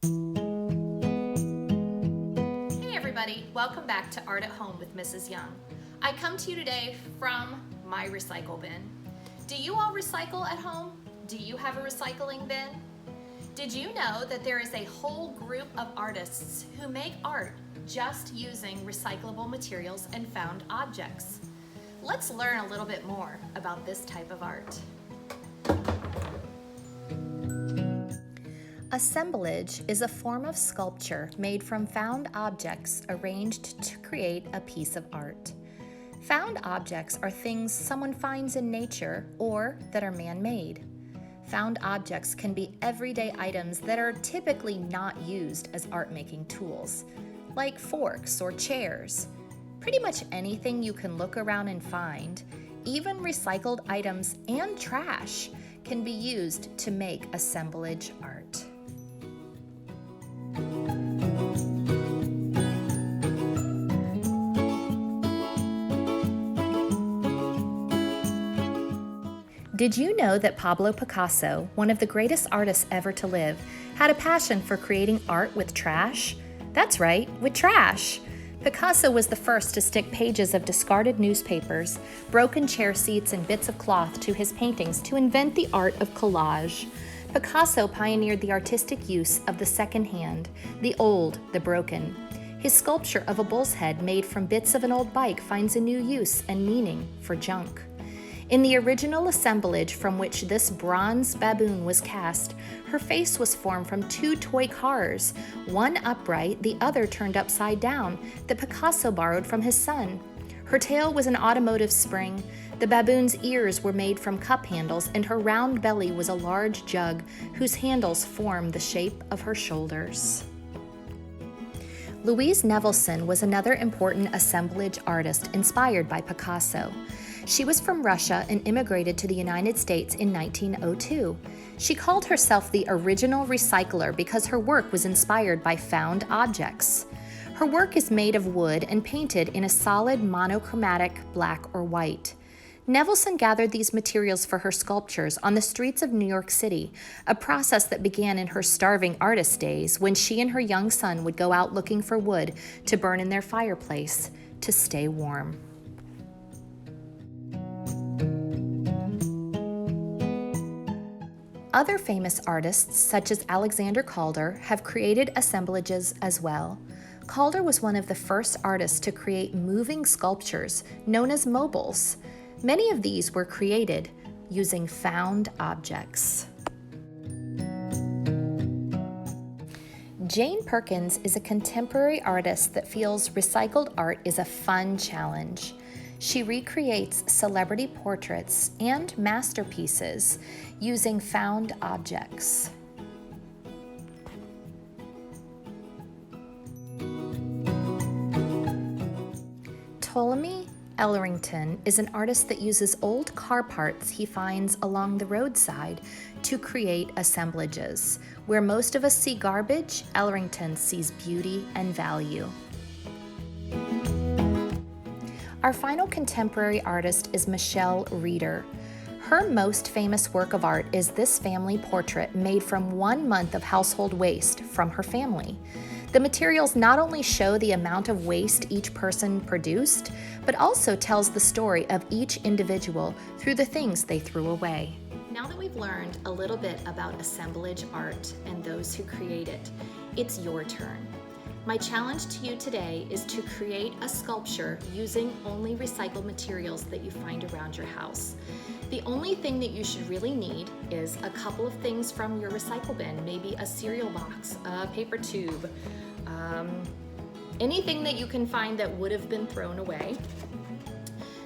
Hey everybody, welcome back to Art at Home with Mrs. Young. I come to you today from my recycle bin. Do you all recycle at home? Do you have a recycling bin? Did you know that there is a whole group of artists who make art just using recyclable materials and found objects? Let's learn a little bit more about this type of art. Assemblage is a form of sculpture made from found objects arranged to create a piece of art. Found objects are things someone finds in nature or that are man-made. Found objects can be everyday items that are typically not used as art-making tools, like forks or chairs. Pretty much anything you can look around and find, even recycled items and trash, can be used to make assemblage art. Did you know that Pablo Picasso, one of the greatest artists ever to live, had a passion for creating art with trash? That's right, with trash. Picasso was the first to stick pages of discarded newspapers, broken chair seats, and bits of cloth to his paintings to invent the art of collage. Picasso pioneered the artistic use of the second hand, the old, the broken. His sculpture of a bull's head made from bits of an old bike finds a new use and meaning for junk. In the original assemblage from which this bronze baboon was cast, her face was formed from two toy cars, one upright, the other turned upside down, that Picasso borrowed from his son. Her tail was an automotive spring, the baboon's ears were made from cup handles, and her round belly was a large jug whose handles formed the shape of her shoulders. Louise Nevelson was another important assemblage artist inspired by Picasso. She was from Russia and immigrated to the United States in 1902. She called herself the original recycler because her work was inspired by found objects. Her work is made of wood and painted in a solid monochromatic black or white. Nevelson gathered these materials for her sculptures on the streets of New York City, a process that began in her starving artist days when she and her young son would go out looking for wood to burn in their fireplace to stay warm. Other famous artists, such as Alexander Calder, have created assemblages as well. Calder was one of the first artists to create moving sculptures known as mobiles. Many of these were created using found objects. Jane Perkins is a contemporary artist that feels recycled art is a fun challenge. She recreates celebrity portraits and masterpieces using found objects. Ellington is an artist that uses old car parts he finds along the roadside to create assemblages. Where most of us see garbage, Ellington sees beauty and value. Our final contemporary artist is Michelle Reeder. Her most famous work of art is this family portrait made from 1 month of household waste from her family. The materials not only show the amount of waste each person produced, but also tells the story of each individual through the things they threw away. Now that we've learned a little bit about assemblage art and those who create it, it's your turn. My challenge to you today is to create a sculpture using only recycled materials that you find around your house. The only thing that you should really need is a couple of things from your recycle bin, maybe a cereal box, a paper tube, anything that you can find that would have been thrown away.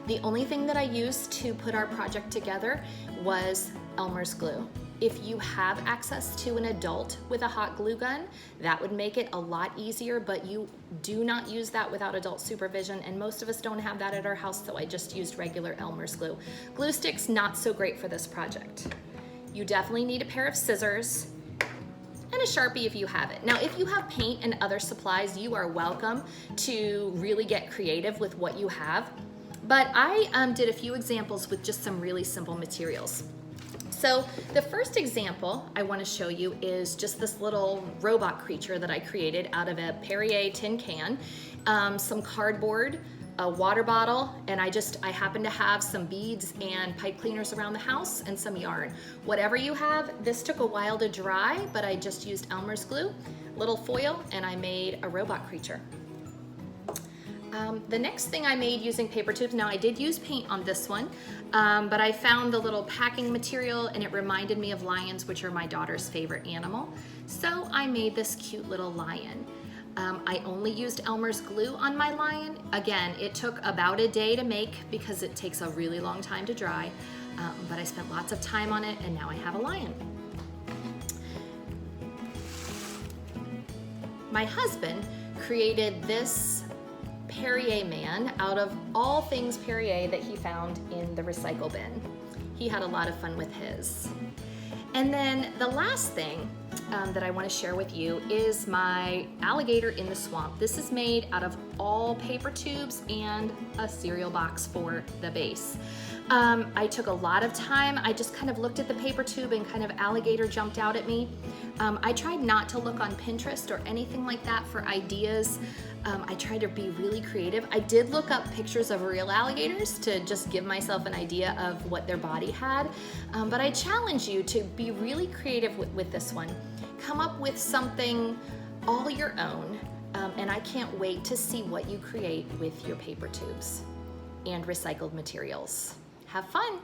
The only thing that I used to put our project together was Elmer's glue. If you have access to an adult with a hot glue gun, that would make it a lot easier, but you do not use that without adult supervision, and most of us don't have that at our house, so I just used regular Elmer's glue. Glue sticks, not so great for this project. You definitely need a pair of scissors and a Sharpie if you have it. Now, if you have paint and other supplies, you are welcome to really get creative with what you have, but I did a few examples with just some really simple materials. So the first example I want to show you is just this little robot creature that I created out of a Perrier tin can, some cardboard, a water bottle, and I happen to have some beads and pipe cleaners around the house and some yarn. Whatever you have, this took a while to dry, but I just used Elmer's glue, little foil, and I made a robot creature. The next thing I made using paper tubes, now I did use paint on this one, but I found the little packing material and it reminded me of lions, which are my daughter's favorite animal. So I made this cute little lion. I only used Elmer's glue on my lion. Again, it took about a day to make because it takes a really long time to dry, but I spent lots of time on it and now I have a lion. My husband created this Perrier man out of all things Perrier that he found in the recycle bin. He had a lot of fun with his. And then the last thing that I want to share with you is my alligator in the swamp. This is made out of all paper tubes and a cereal box for the base. I took a lot of time. I just kind of looked at the paper tube and kind of alligator jumped out at me. I tried not to look on Pinterest or anything like that for ideas. I tried to be really creative. I did look up pictures of real alligators to just give myself an idea of what their body had, but I challenge you to be really creative with this one. Come up with something all your own, and I can't wait to see what you create with your paper tubes and recycled materials. Have fun!